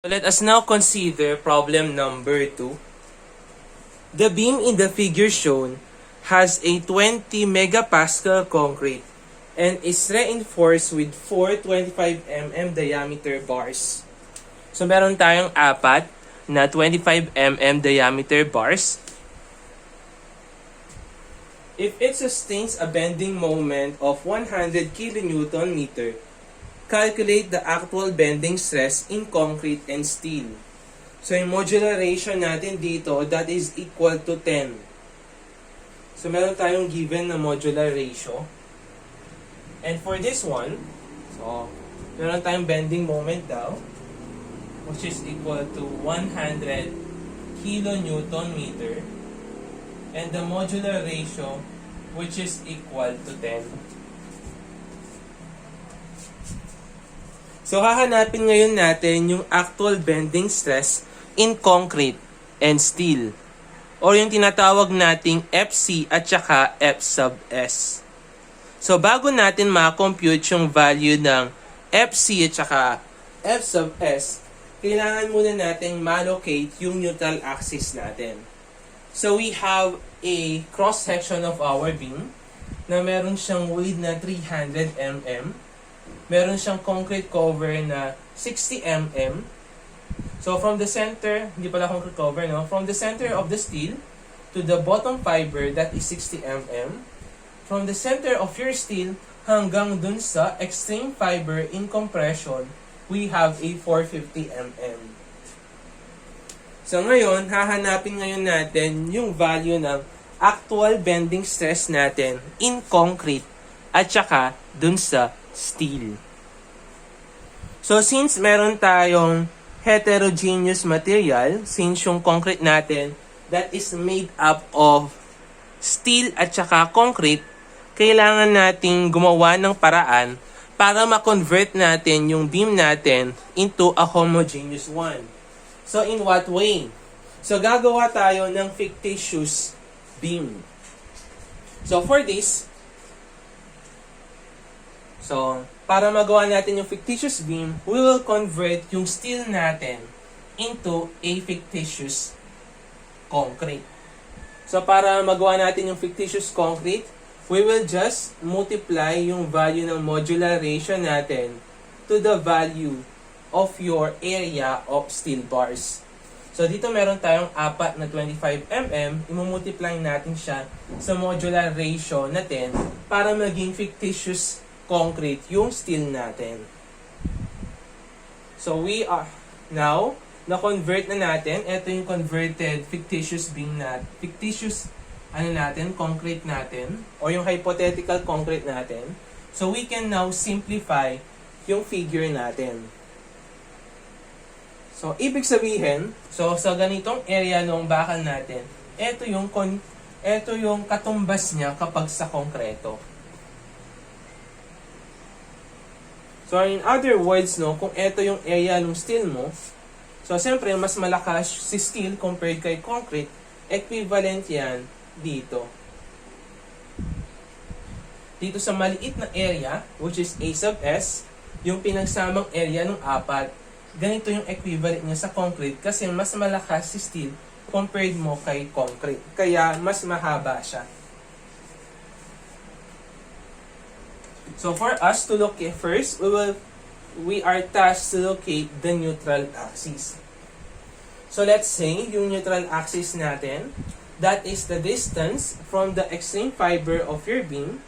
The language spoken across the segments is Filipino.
Let us now consider problem number 2. The beam in the figure shown has a 20 megapascal concrete and is reinforced with 4 25 mm diameter bars. So meron tayong apat na 25 mm diameter bars. If it sustains a bending moment of 100 kN meter, calculate the actual bending stress in concrete and steel. So, yung modular ratio natin dito, that is equal to 10. So, meron tayong given na modular ratio. And for this one, so, meron tayong bending moment daw, which is equal to 100 kN meter. And the modular ratio, which is equal to 10. So, hahanapin ngayon natin yung actual bending stress in concrete and steel, or yung tinatawag nating FC at saka F sub S. So, bago natin ma-compute yung value ng FC at saka F sub S, kailangan muna natin ma-locate yung neutral axis natin. So, we have a cross-section of our beam na meron siyang width na 300 mm. Meron siyang concrete cover na 60 mm. So, from the center, hindi pala concrete cover, no? From the center of the steel to the bottom fiber, that is 60 mm. From the center of your steel hanggang dun sa extreme fiber in compression, we have a 450 mm. So, ngayon, hahanapin ngayon natin yung value ng actual bending stress natin in concrete at saka dun sa steel. So, since meron tayong heterogeneous material, since yung concrete natin that is made up of steel at saka concrete, kailangan nating gumawa ng paraan para ma-convert natin yung beam natin into a homogeneous one. So, in what way? So, gagawa tayo ng fictitious beam. So, for this, para magawa natin yung fictitious beam, we will convert yung steel natin into a fictitious concrete. So, para magawa natin yung fictitious concrete, we will just multiply yung value ng modular ratio natin to the value of your area of steel bars. So, dito meron tayong apat na 25 mm, imumultiply natin siya sa modular ratio na 10 para maging fictitious concrete yung steel natin. So, we are now, na-convert na natin. Ito yung converted fictitious beam natin. Fictitious, concrete natin. O yung hypothetical concrete natin. So, we can now simplify yung figure natin. So, ibig sabihin, sa ganitong area ng bakal natin, ito yung katumbas niya kapag sa konkreto. So, in other words, kung ito yung area ng steel mo, so, siyempre, mas malakas si steel compared kay concrete, equivalent yan dito. Dito sa maliit na area, which is A sub S, yung pinagsamang area ng apat, ganito yung equivalent niya sa concrete kasi mas malakas si steel compared mo kay concrete. Kaya, mas mahaba siya. So, for us to locate first, we are tasked to locate the neutral axis. So, let's say, yung neutral axis natin, that is the distance from the extreme fiber of your beam.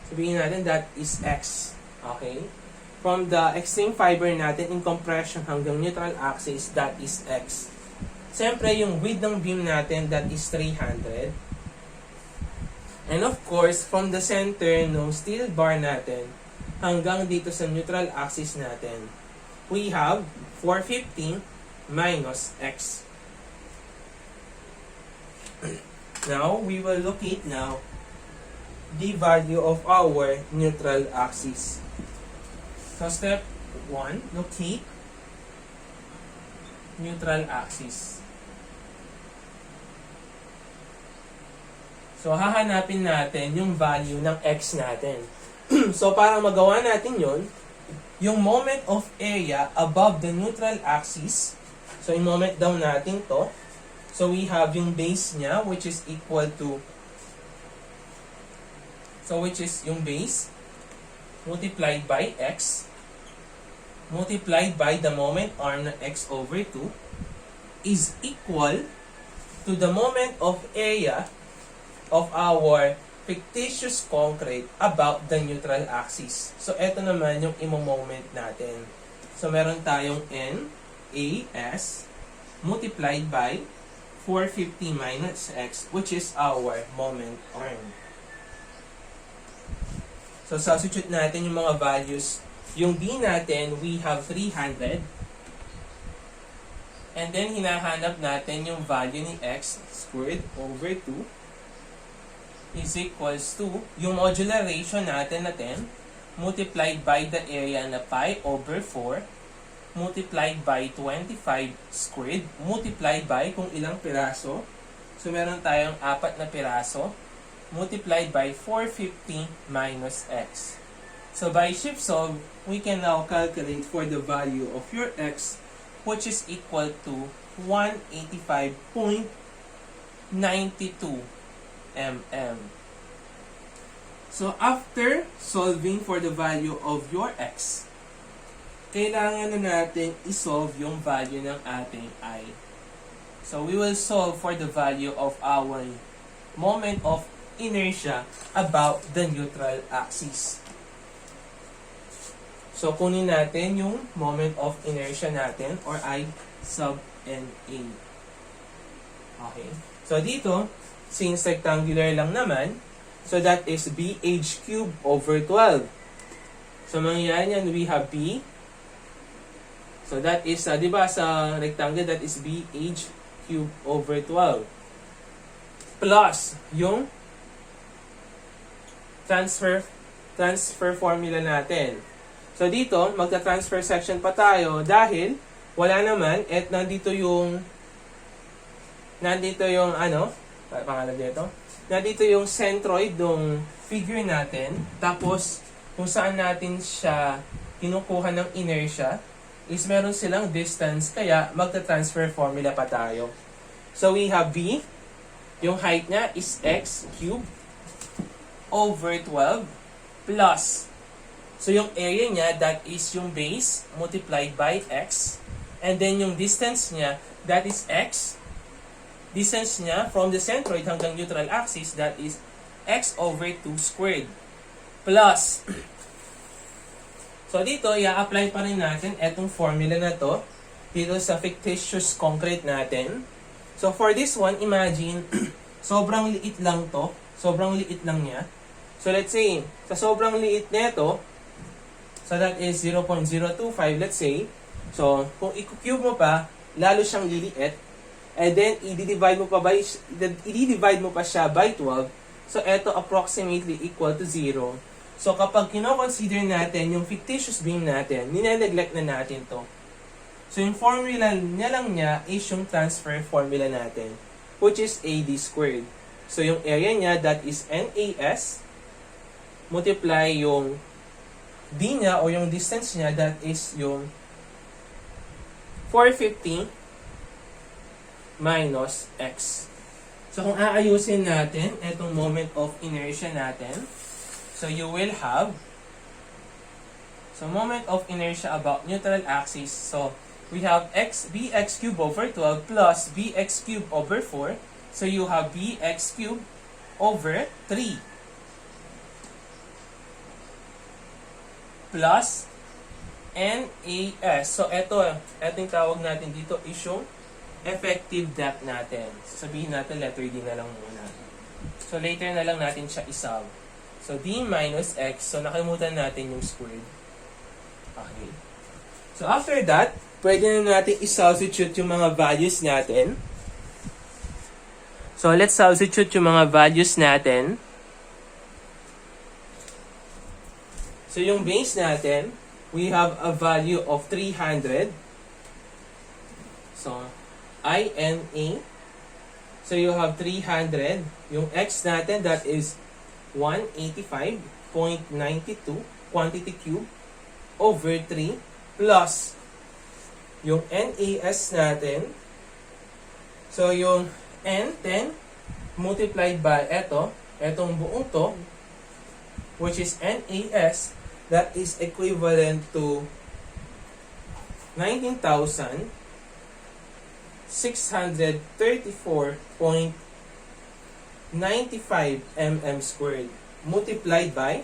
Sabihin natin, that is X. Okay? From the extreme fiber natin in compression hanggang neutral axis, that is X. Siyempre, yung width ng beam natin, that is 300. And of course, from the center ng steel bar natin hanggang dito sa neutral axis natin, we have 450 minus X. Now, we will locate now the value of our neutral axis. So, step 1, locate neutral axis. So, hahanapin natin yung value ng X natin. So, para magawa natin yon, yung moment of area above the neutral axis. So, i-moment down natin to. So, we have yung base niya, which is equal to, which is yung base, multiplied by x, multiplied by the moment arm na x over 2, is equal to the moment of area of our fictitious concrete about the neutral axis. So, eto naman yung imo-moment natin. So, meron tayong NAS multiplied by 450 minus x, which is our moment arm. So, substitute natin yung mga values. Yung D natin, we have 300. And then, hinahanap natin yung value ni x squared over 2 is equals to yung modular ratio natin na 10 multiplied by the area na pi over 4 multiplied by 25 squared multiplied by kung ilang piraso. So, meron tayong 4 na piraso multiplied by 450 minus x. So, by shift solve, we can now calculate for the value of your x, which is equal to 185.92 mm. So, after solving for the value of your x, kailangan na natin isolve yung value ng ating I. So, we will solve for the value of our moment of inertia about the neutral axis. So, kunin natin yung moment of inertia natin or I sub NA. Okay. So, dito, since rectangular lang naman, so that is BH cubed over 12. So, mangyayari yan, we have B. So, that is, di ba, sa rectangle, that is BH cubed over 12. Plus, yung transfer formula natin. So, dito, magta-transfer section pa tayo dahil wala naman, at nandito yung pangalan dito? Nandito yung centroid ng figure natin. Tapos, kung saan natin siya kinukuha ng inertia, is meron silang distance, kaya magta-transfer formula pa tayo. So, we have B. Yung height niya is x cubed over 12 plus. So, yung area niya, that is yung base multiplied by x. And then, yung distance niya, that is x. Distance niya from the centroid hanggang neutral axis, that is x over 2 squared. Plus, so dito, i-apply pa rin natin etong formula na to dito sa fictitious concrete natin. So for this one, imagine, sobrang liit lang to. Sobrang liit lang niya. So let's say, sa sobrang liit nito, so that is 0.025, let's say. So, kung i-cube mo pa, lalo siyang liliit. And then, i-divide mo pa siya by 12. So, ito approximately equal to 0. So, kapag kino-consider natin yung fictitious beam natin, nine-neglect na natin to. So, yung formula niya lang niya is yung transfer formula natin, which is AD squared. So, yung area niya, that is NAS, multiply yung D niya o yung distance niya, that is yung 450 minus x. So, kung aayusin natin itong moment of inertia natin, so you will have, so moment of inertia about neutral axis, so we have bx cubed over 12 plus bx cubed over 4, so you have bx cubed over 3 plus NAS. So, yung tawag natin dito is yung effective depth natin. Sabihin natin letter D na lang muna. So, later na lang natin siya isolve. So, D minus X. So, nakalimutan natin yung squared. Okay. So, after that, pwede na natin i-substitute yung mga values natin. So, let's substitute yung mga values natin. So, yung base natin, we have a value of 300. So, INA. So, you have 300. Yung X natin, that is 185.92 quantity cube. over 3 plus yung NAS natin. So, yung N, 10 multiplied by etong buong to, which is NAS, that is equivalent to 19,634.95 mm squared multiplied by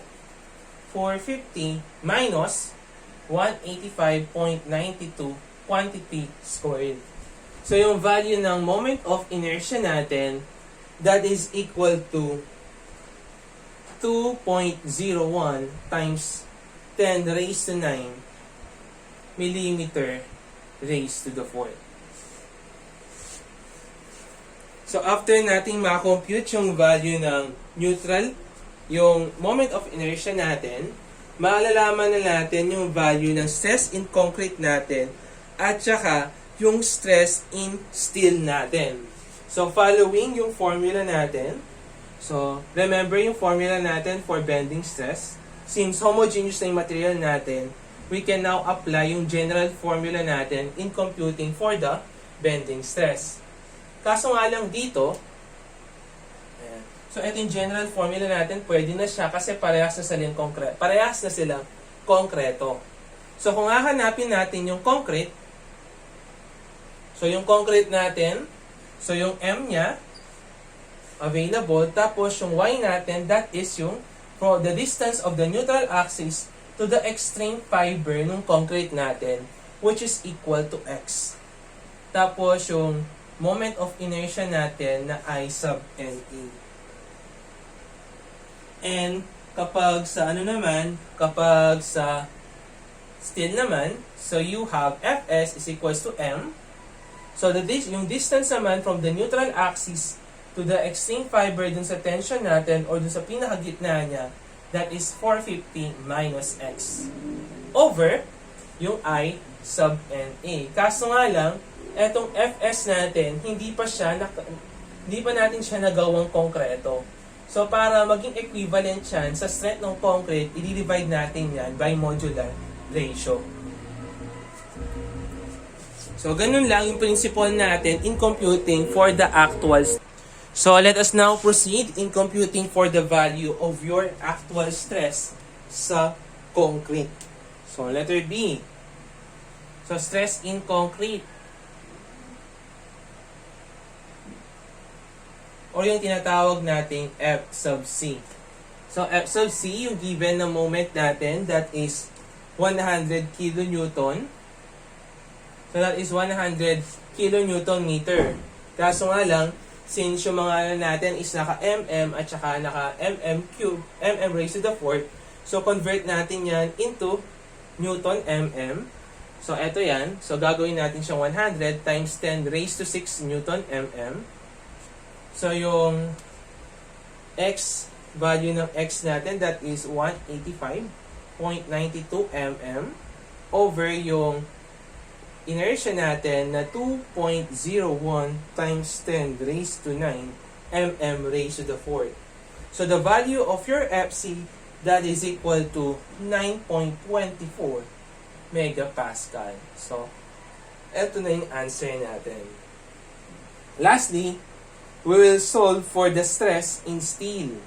450 minus 185.92 quantity squared. So, yung value ng moment of inertia natin, that is equal to 2.01 times 10 raised to 9 millimeter raised to the 4th. So, after nating ma-compute yung value ng neutral, yung moment of inertia natin, malalaman na natin yung value ng stress in concrete natin at saka yung stress in steel natin. So, following yung formula natin, so, remember yung formula natin for bending stress. Since homogeneous na yung material natin, we can now apply yung general formula natin in computing for the bending stress. Kaso nga lang dito, so ito yung general formula natin, pwede na siya kasi parehas na silang konkreto. So kung hahanapin natin yung concrete, so yung concrete natin, so yung M niya, available, tapos yung Y natin, that is yung from the distance of the neutral axis to the extreme fiber ng concrete natin, which is equal to X. Tapos yung moment of inertia natin na I sub NE. And kapag sa kapag sa steel naman, so you have Fs is equals to M. So yung distance naman from the neutral axis to the extreme fiber dun sa tension natin or dun sa pinakagitna niya, that is 450 minus X over yung I sub NA. Kaso nga lang, etong Fs natin, hindi pa natin siya nagawang konkreto. So, para maging equivalent yan sa strength ng concrete, i-divide natin yan by modular ratio. So, ganun lang yung principle natin in computing for the actual. So, let us now proceed in computing for the value of your actual stress sa concrete. So, letter B. So, stress in concrete. Or yung tinatawag nating F sub C. So, F sub C, yung given na moment natin, that is 100 kilonewton. So, that is 100 kilonewton meter. Kaso nga lang, since yung mga natin is naka mm at saka naka mm cube, mm raised to the 4th, so convert natin yan into Newton mm. So, eto yan. So, gagawin natin siyang 100 times 10 raised to 6 Newton mm. So, yung X, value ng X natin, that is 185.92 mm over yung inertia natin na 2.01 times 10 raised to 9 mm raised to the 4th. So, the value of your FC, that is equal to 9.24 megapascal. So, eto na yung answer natin. Lastly, we will solve for the stress in steel.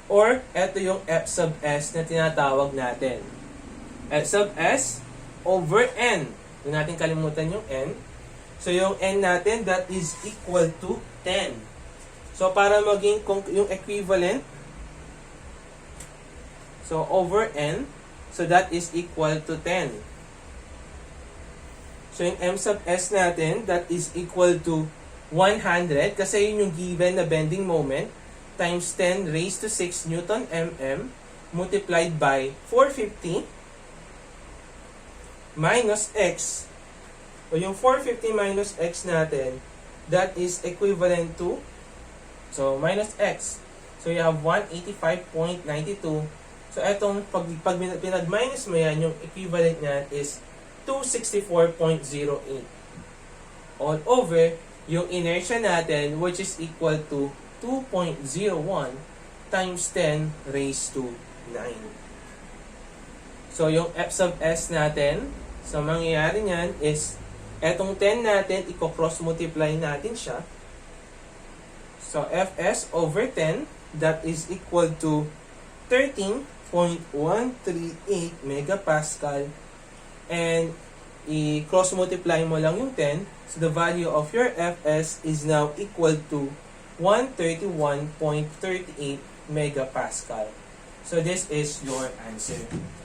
Or, eto yung F sub S na tinatawag natin. F sub S over N. Huwag natin kalimutan yung N. So, yung N natin, that is equal to 10. So, para maging yung equivalent, so, over N, so that is equal to 10. So, yung M sub S natin, that is equal to 100, kasi yun yung given na bending moment, times 10 raised to 6 Newton mm, multiplied by 450, minus X. O yung 450 minus X natin, that is equivalent to, so, minus X. So, you have 185.92. So, etong, pag pinag-minus mo yan, yung equivalent niya is 264.08 all over yung inertia natin, which is equal to 2.01 times 10 raised to 9. So, yung F sub S natin, so mangyayari niyan is, etong 10 natin, i-cross multiply natin siya. So, Fs over 10, that is equal to 13.138 megapascal. And, i-cross multiply mo lang yung 10. So, the value of your Fs is now equal to 131.38 megapascal. So, this is your answer.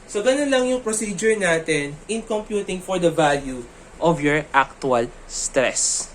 So, ganun lang yung procedure natin in computing for the value of your actual stress.